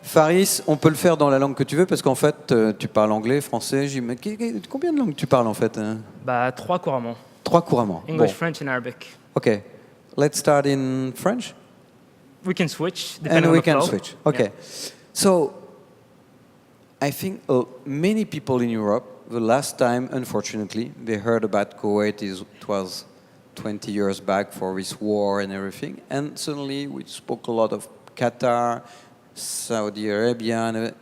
Faris, on peut le faire dans la langue que tu veux parce qu'en fait, tu parles anglais, français. Combien de langues tu parles en fait? Bah, 3 couramment. 3 couramment. English, Bon. French, and Arabic. Okay. Let's start in French. We can switch depending And on we the can flow. switch. Okay. Yeah. So, I think many people in Europe, the last time, unfortunately, they heard about Kuwait, it was 20 years back for this war and everything. And suddenly we spoke a lot of Qatar, Saudi Arabia, and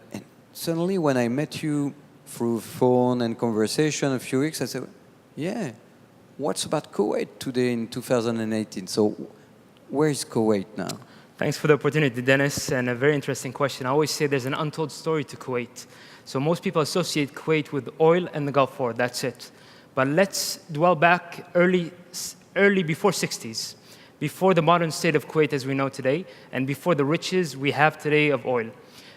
suddenly when I met you through phone and conversation a few weeks, I said, yeah, what's about Kuwait today in 2018? So where is Kuwait now? Thanks for the opportunity, Dennis, and a very interesting question. I always say there's an untold story to Kuwait. So most people associate Kuwait with oil and the Gulf War, that's it. But let's dwell back early before 60s, before the modern state of Kuwait as we know today, and before the riches we have today of oil.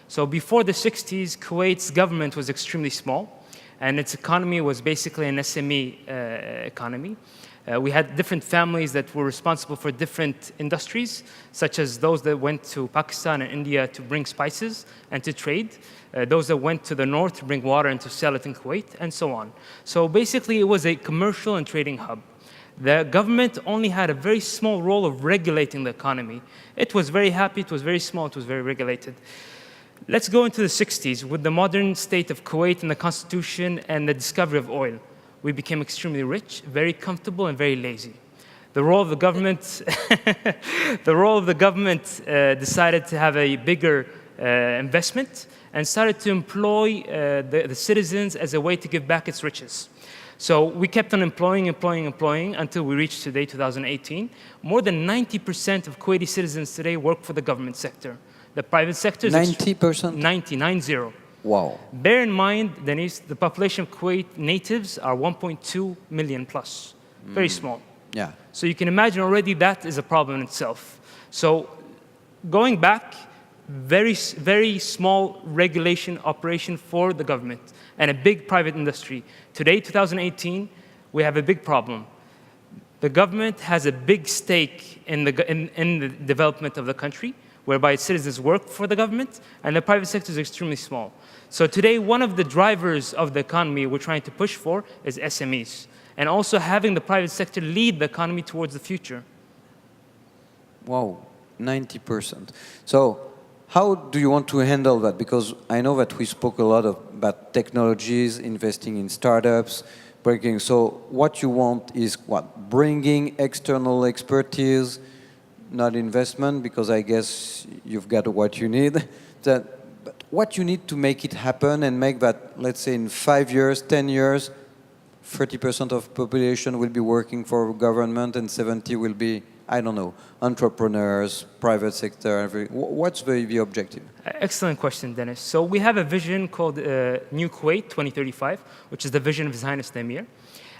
So before the 60s, Kuwait's government was extremely small, and its economy was basically an SME economy. We had different families that were responsible for different industries, such as those that went to Pakistan and India to bring spices and to trade, those that went to the north to bring water and to sell it in Kuwait, and so on. So basically, it was a commercial and trading hub. The government only had a very small role of regulating the economy. It was very happy, it was very small, it was very regulated. Let's go into the 60s with the modern state of Kuwait and the constitution and the discovery of oil. We became extremely rich, very comfortable, and very lazy. The role of the government, decided to have a bigger investment and started to employ the citizens as a way to give back its riches. So we kept on employing until we reached today, 2018. More than 90% of Kuwaiti citizens today work for the government sector. The private sector is 90%? 90. Wow. Bear in mind, Denise, the population of Kuwait natives are 1.2 million plus. Very small. Yeah. So you can imagine already that is a problem in itself. So going back, very small regulation operation for the government and a big private industry. Today, 2018, we have a big problem. The government has a big stake in the development of the country, whereby its citizens work for the government, and the private sector is extremely small. So today, one of the drivers of the economy we're trying to push for is SMEs, and also having the private sector lead the economy towards the future. Wow, 90%. So how do you want to handle that? Because I know that we spoke a lot about technologies, investing in startups, breaking. So what you want is what? Bringing external expertise, not investment, because I guess you've got what you need. But what you need to make it happen and make that, let's say in 5 years, 10 years, 30% of population will be working for government and 70 will be, I don't know, entrepreneurs, private sector. What's the objective? Excellent question, Dennis. So we have a vision called New Kuwait 2035, which is the vision of His Highness the Emir.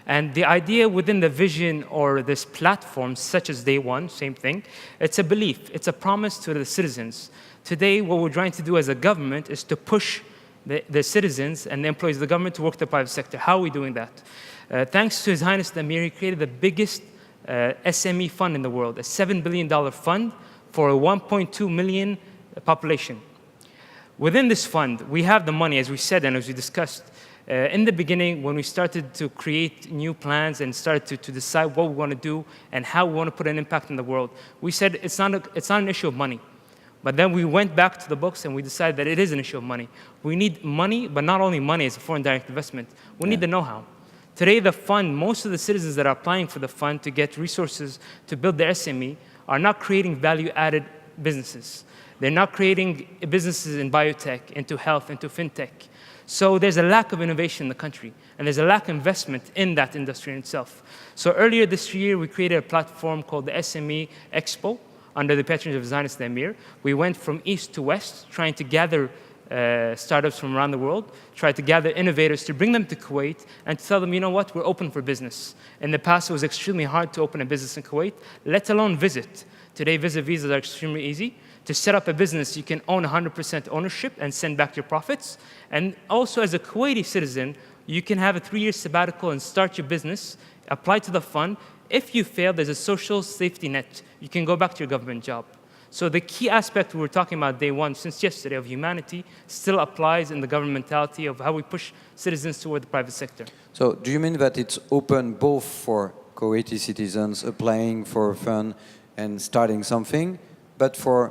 And the idea within the vision or this platform, such as Day One, same thing, it's a belief, it's a promise to the citizens. Today, what we're trying to do as a government is to push the citizens and the employees of the government to work the private sector. How are we doing that? Thanks to His Highness the Emir, he created the biggest SME fund in the world, a $7 billion fund for a 1.2 million population. Within this fund, we have the money, as we said and as we discussed. In the beginning, when we started to create new plans and started to decide what we want to do and how we want to put an impact in the world, we said it's not an issue of money. But then we went back to the books and we decided that it is an issue of money. We need money, but not only money as a foreign direct investment. We need the know-how. Today, the fund, most of the citizens that are applying for the fund to get resources to build their SME are not creating value-added businesses. They're not creating businesses in biotech, into health, into fintech. So there's a lack of innovation in the country, and there's a lack of investment in that industry in itself. So earlier this year, we created a platform called the SME Expo under the patronage of His Highness the Emir. We went from east to west, trying to gather startups from around the world, try to gather innovators to bring them to Kuwait and to tell them, you know what, we're open for business. In the past, it was extremely hard to open a business in Kuwait, let alone visit. Today, visit visas are extremely easy. To set up a business, you can own 100% ownership and send back your profits. And also, as a Kuwaiti citizen, you can have a 3-year sabbatical and start your business, apply to the fund. If you fail, there's a social safety net. You can go back to your government job. So the key aspect we were talking about day one, since yesterday, of humanity, still applies in the government mentality of how we push citizens toward the private sector. So do you mean that it's open both for Kuwaiti citizens applying for a fund and starting something, but for,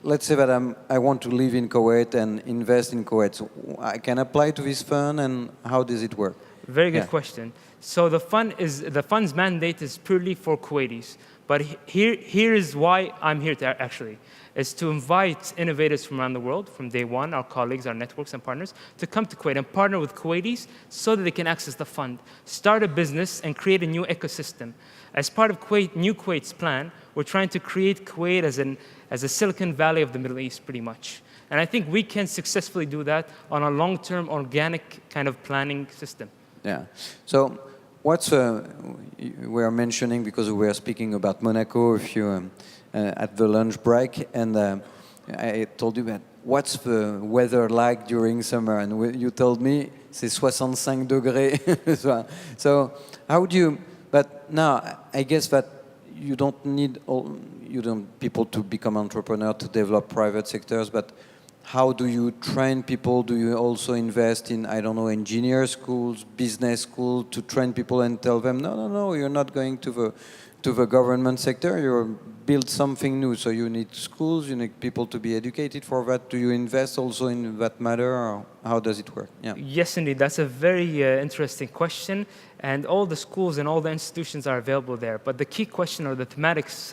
let's say that I want to live in Kuwait and invest in Kuwait, so I can apply to this fund, and how does it work? Very good Yeah. question. So the fund's mandate is purely for Kuwaitis. But here is why I'm here actually, is to invite innovators from around the world, from day one, our colleagues, our networks and partners, to come to Kuwait and partner with Kuwaitis so that they can access the fund, start a business and create a new ecosystem. As part of New Kuwait's plan, we're trying to create Kuwait as a Silicon Valley of the Middle East, pretty much. And I think we can successfully do that on a long-term organic kind of planning system. Yeah. So what's we are mentioning, because we were speaking about Monaco at the lunch break, and I told you that what's the weather like during summer, and you told me c'est 65 degrés. So how do you? But now I guess that you don't need people to become entrepreneurs to develop private sectors, but how do you train people? Do you also invest in, I don't know, engineer schools, business schools, to train people and tell them, no, you're not going to the government sector, you build something new. So you need schools, you need people to be educated for that. Do you invest also in that matter, or how does it work? Yeah. Yes, indeed. That's a very interesting question. And all the schools and all the institutions are available there. But the key question, or the thematics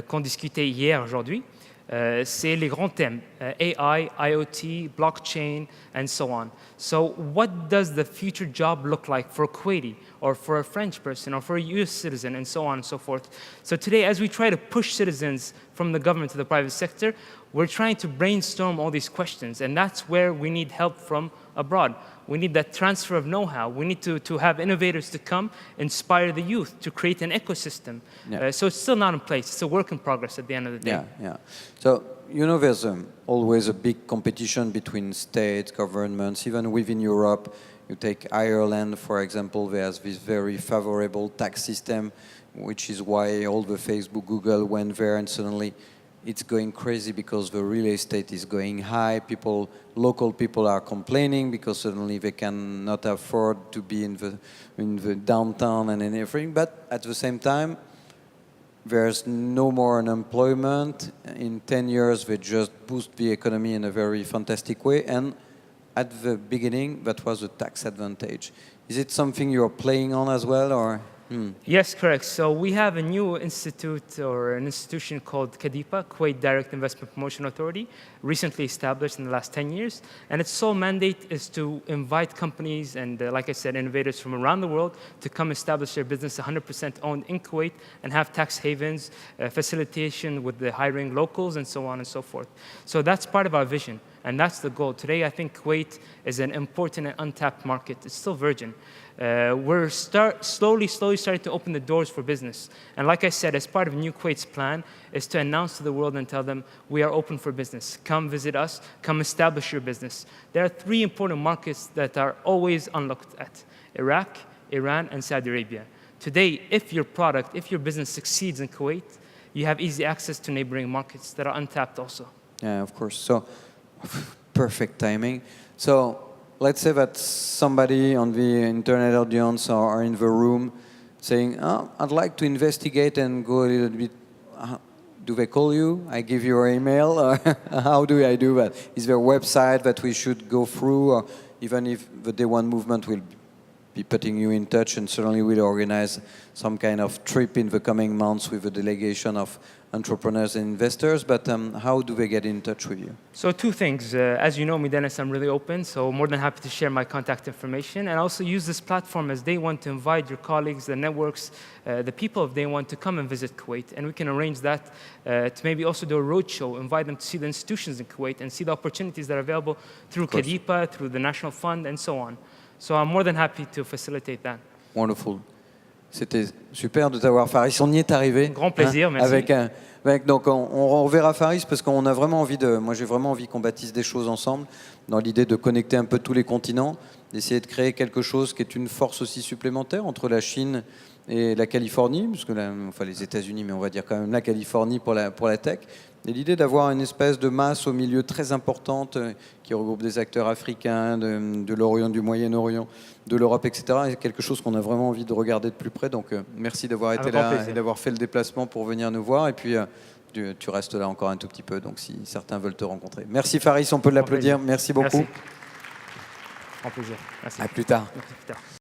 qu'on discutait hier, aujourd'hui, c'est les grands thèmes, AI, IoT, blockchain, and so on. So what does the future job look like for a Kuwaiti, or for a French person, or for a US citizen, and so on and so forth? So today, as we try to push citizens from the government to the private sector, we're trying to brainstorm all these questions, and that's where we need help from abroad. We need that transfer of know-how. We need to have innovators to come, inspire the youth, to create an ecosystem. Yeah. So it's still not in place. It's a work in progress at the end of the day. Yeah. So, there's always a big competition between states, governments, even within Europe. You take Ireland, for example, there's this very favorable tax system, which is why all the Facebook, Google went there, and suddenly it's going crazy because the real estate is going high. Local people are complaining because suddenly they cannot afford to be in the downtown and everything. But at the same time, there's no more unemployment. In 10 years, they just boost the economy in a very fantastic way. And at the beginning, that was a tax advantage. Is it something you're playing on as well, or? Yes, correct. So we have a new institute, or an institution called KADIPA, Kuwait Direct Investment Promotion Authority, recently established in the last 10 years. And its sole mandate is to invite companies and, like I said, innovators from around the world to come establish their business 100% owned in Kuwait and have tax havens, facilitation with the hiring locals, and so on and so forth. So that's part of our vision, and that's the goal. Today, I think Kuwait is an important and untapped market. It's still virgin. We're slowly starting to open the doors for business. And like I said, as part of New Kuwait's plan, is to announce to the world and tell them, we are open for business. Come visit us, come establish your business. There are 3 important markets that are always unlooked at: Iraq, Iran, and Saudi Arabia. Today, if your business succeeds in Kuwait, you have easy access to neighboring markets that are untapped also. Yeah, of course. So, perfect timing. So, let's say that somebody on the internet audience or in the room saying, I'd like to investigate and go a little bit. Do they call you? I give you your email? Or how do I do that? Is there a website that we should go through? Or even if the Day One movement will be putting you in touch, and certainly we'll organize some kind of trip in the coming months with a delegation of entrepreneurs and investors, but how do they get in touch with you? So 2 things. As you know me, Dennis, I'm really open, so more than happy to share my contact information, and also use this platform as Day One to invite your colleagues, the networks, the people of Day One to come and visit Kuwait, and we can arrange that to maybe also do a roadshow, invite them to see the institutions in Kuwait and see the opportunities that are available through KADIPA, through the National Fund, and so on. So I'm more than happy to facilitate that. Wonderful. C'était super de t'avoir, Faris. On y est arrivé. Grand plaisir, merci. Donc on reverra Faris parce qu'on a vraiment moi j'ai vraiment envie qu'on bâtisse des choses ensemble dans l'idée de connecter un peu tous les continents, d'essayer de créer quelque chose qui est une force aussi supplémentaire entre la Chine et la Californie, parce que les États-Unis, mais on va dire quand même la Californie pour la tech, Et l'idée d'avoir une espèce de masse au milieu très importante qui regroupe des acteurs africains, de l'Orient, du Moyen-Orient, de l'Europe, etc., est quelque chose qu'on a vraiment envie de regarder de plus près. Donc merci d'avoir été Avec grand là plaisir. et d'avoir fait le déplacement pour venir nous voir. Et puis tu restes là encore un tout petit peu, donc si certains veulent te rencontrer. Merci Faris, on peut l'applaudir. Merci beaucoup. Merci. En plaisir. Merci. À plus tard. Merci. Plus tard.